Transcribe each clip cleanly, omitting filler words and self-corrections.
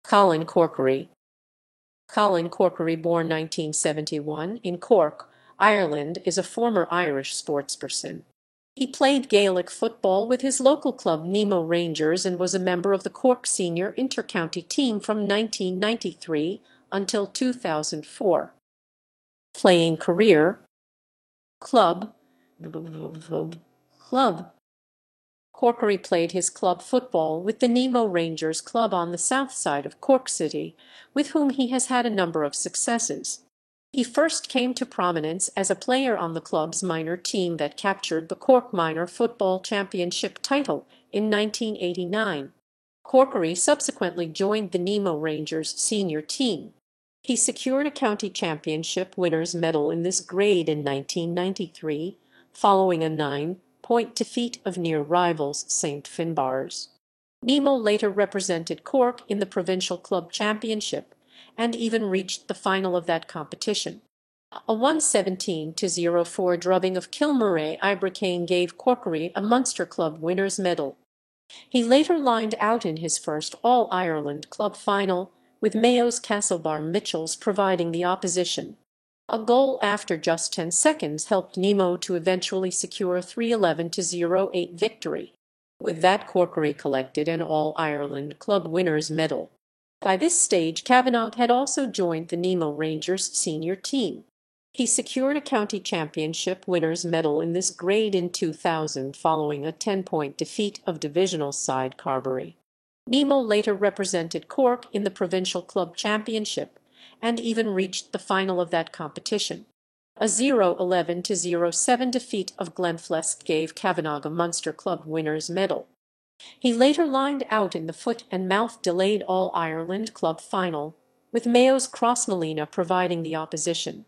Colin Corkery. Colin Corkery, born 1971 in Cork, Ireland, is a former Irish sportsperson. He played Gaelic football with his local club Nemo Rangers and was a member of the Cork senior inter-county team from 1993 until 2004. Playing career. Club. Club. Corkery played his club football with the Nemo Rangers club on the south side of Cork City, with whom he has had a number of successes. He first came to prominence as a player on the club's minor team that captured the Cork Minor Football Championship title in 1989. Corkery subsequently joined the Nemo Rangers senior team. He secured a county championship winners' medal in this grade in 1993, following a 9-point defeat of near rivals St Finbarrs. Nemo later represented Cork in the Provincial Club Championship and even reached the final of that competition. A 117-04 drubbing of Kilmurray Ibracane gave Corkery a Munster Club winners' medal. He later lined out in his first All-Ireland club final, with Mayo's Castlebar Mitchells providing the opposition. A goal after just 10 seconds helped Nemo to eventually secure a 3-11-08 victory. With that, Corkery collected an All-Ireland club winners' medal. By this stage, Kavanagh had also joined the Nemo Rangers senior team. He secured a county championship winners' medal in this grade in 2000 following a 10-point defeat of divisional side Carbery. Nemo later represented Cork in the Provincial Club Championship and even reached the final of that competition. A 0-11-07 defeat of Glenflesk gave Kavanagh a Munster Club winners' medal. He later lined out in the Foot and Mouth Delayed All-Ireland Club final, with Mayo's Crossmolina providing the opposition.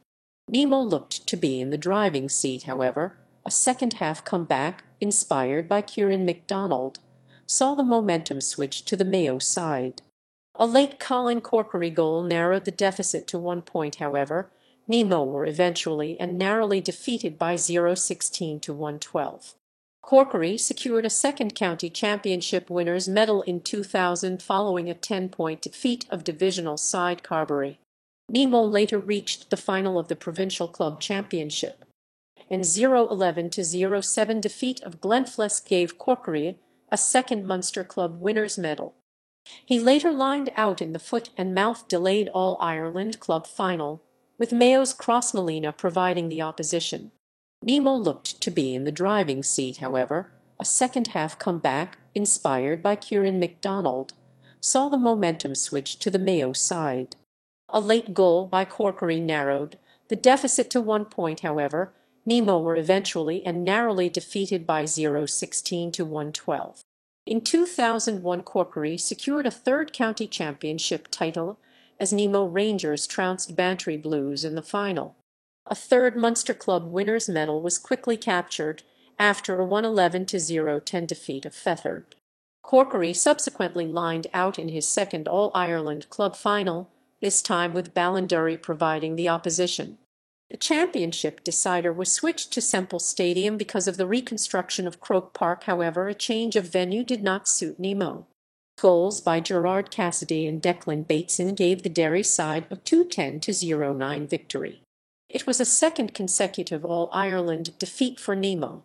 Nemo looked to be in the driving seat, however. A second-half comeback, inspired by Kieran MacDonald, saw the momentum switch to the Mayo side. A late Colin Corkery goal narrowed the deficit to 1 point, however. Nemo were eventually and narrowly defeated by 0-16-112. Corkery secured a second county championship winners' medal in 2000 following a 10-point defeat of divisional side Carbery. Nemo later reached the final of the Provincial Club Championship. An 0-11-07 defeat of Glenflesk gave Corkery a second Munster Club winners' medal. He later lined out in the Foot and Mouth Delayed All-Ireland Club final, with Mayo's Crossmolina providing the opposition. Nemo looked to be in the driving seat, however. A second-half comeback, inspired by Kieran MacDonald, saw the momentum switch to the Mayo side. A late goal by Corkery narrowed the deficit to 1 point, however. Nemo were eventually and narrowly defeated by 0-16-112. In 2001, Corkery secured a third county championship title as Nemo Rangers trounced Bantry Blues in the final. A third Munster Club winners' medal was quickly captured after a 1-11-010 defeat of Fethard. Corkery subsequently lined out in his second All-Ireland club final, this time with Ballinderry providing the opposition. The championship decider was switched to Semple Stadium because of the reconstruction of Croke Park. However, a change of venue did not suit Nemo. Goals by Gerard Cassidy and Declan Bateson gave the Derry side a 2-10-09 victory. It was a second consecutive All-Ireland defeat for Nemo.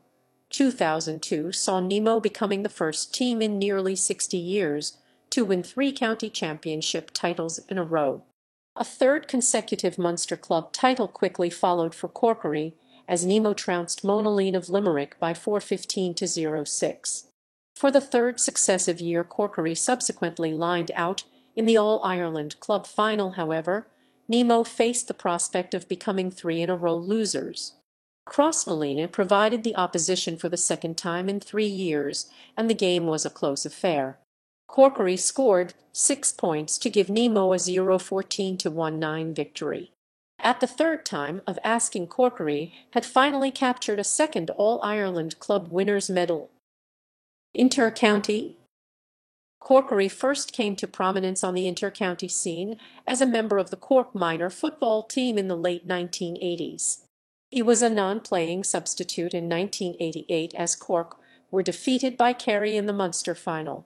2002 saw Nemo becoming the first team in nearly 60 years to win 3 county championship titles in a row. A third consecutive Munster Club title quickly followed for Corkery as Nemo trounced Monaleen of Limerick by 4-15-06. For the third successive year, Corkery subsequently lined out in the All-Ireland Club final. However, Nemo faced the prospect of becoming 3-in-a-row losers. Crossmolina provided the opposition for the second time in 3 years, and the game was a close affair. Corkery scored 6 points to give Nemo a 0-14-19 victory. At the third time of asking, Corkery had finally captured a second All-Ireland Club winners' medal. Inter-county. Corkery first came to prominence on the inter-county scene as a member of the Cork minor football team in the late 1980s. He was a non-playing substitute in 1988 as Cork were defeated by Kerry in the Munster final.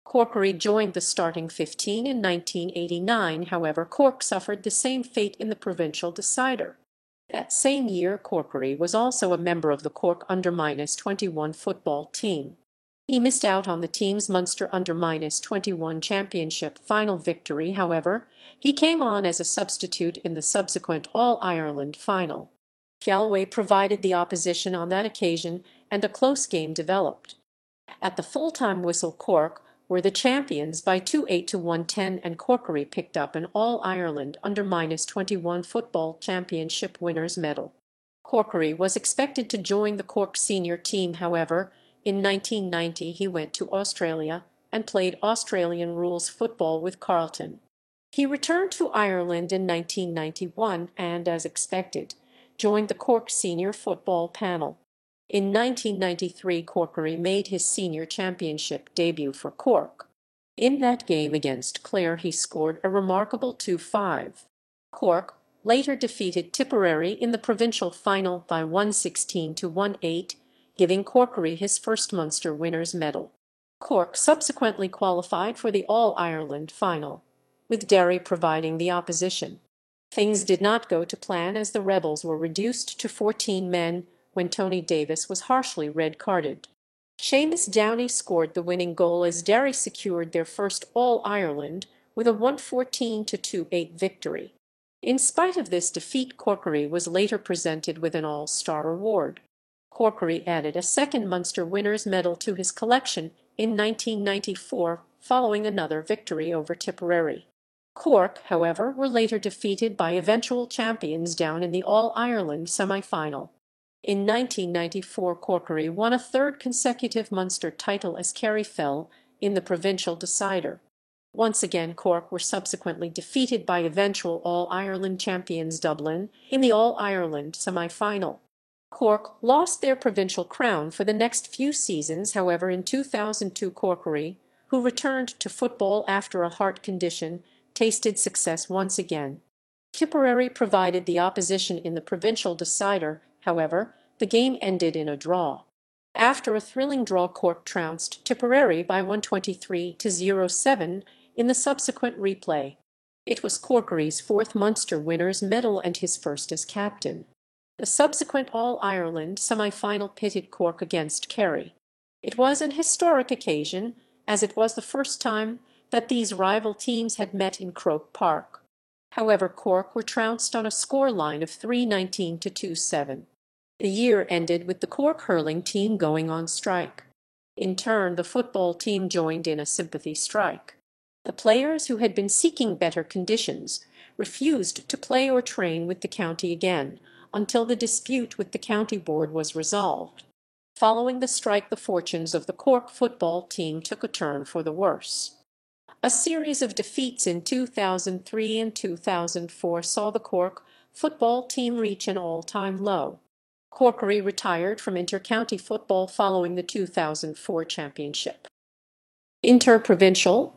Corkery joined the starting 15 in 1989, however Cork suffered the same fate in the provincial decider. That same year Corkery was also a member of the Cork under-21 football team. He missed out on the team's Munster under-21 championship final victory, however. He came on as a substitute in the subsequent All-Ireland final. Galway provided the opposition on that occasion, and a close game developed. At the full-time whistle Cork were the champions by 2-8 to 1-10, and Corkery picked up an All-Ireland under-21 football championship winners' medal. Corkery was expected to join the Cork senior team, however. In 1990 he went to Australia and played Australian rules football with Carlton. He returned to Ireland in 1991 and, as expected, joined the Cork senior football panel. In 1993 Corkery made his senior championship debut for Cork. In that game against Clare he scored a remarkable 2-5. Cork later defeated Tipperary in the provincial final by 116 to 1-8, giving Corkery his first Munster winners' medal. Cork subsequently qualified for the All-Ireland final, with Derry providing the opposition. Things did not go to plan as the Rebels were reduced to 14 men when Tony Davis was harshly red-carded. Seamus Downey scored the winning goal as Derry secured their first All-Ireland with a 114 to 2-8 victory. In spite of this defeat, Corkery was later presented with an All-Star award. Corkery added a second Munster winners' medal to his collection in 1994 following another victory over Tipperary. Cork, however, were later defeated by eventual champions Down in the All-Ireland semi-final. In 1994 Corkery won a third consecutive Munster title as Kerry fell in the provincial decider. Once again Cork were subsequently defeated by eventual All-Ireland champions Dublin in the All-Ireland semi-final. Cork lost their provincial crown for the next few seasons, however in 2002 Corkery, who returned to football after a heart condition, tasted success once again. Tipperary provided the opposition in the provincial decider, however, the game ended in a draw. After a thrilling draw Cork trounced Tipperary by 123 to 0-7 in the subsequent replay. It was Corkery's fourth Munster winners' medal and his first as captain. The subsequent All-Ireland semi-final pitted Cork against Kerry. It was an historic occasion, as it was the first time that these rival teams had met in Croke Park. However, Cork were trounced on a scoreline of 3-19 to 2-7. The year ended with the Cork hurling team going on strike. In turn, the football team joined in a sympathy strike. The players, who had been seeking better conditions, refused to play or train with the county again until the dispute with the county board was resolved. Following the strike, the fortunes of the Cork football team took a turn for the worse. A series of defeats in 2003 and 2004 saw the Cork football team reach an all-time low. Corkery retired from inter-county football following the 2004 championship. Interprovincial.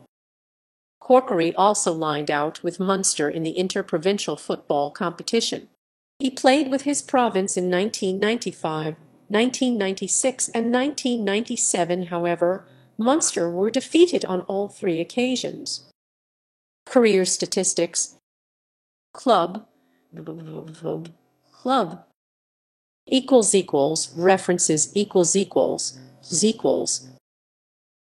Corkery also lined out with Munster in the interprovincial football competition. He played with his province in 1995, 1996 and 1997, however, Munster were defeated on all three occasions. Career statistics. Club. References ==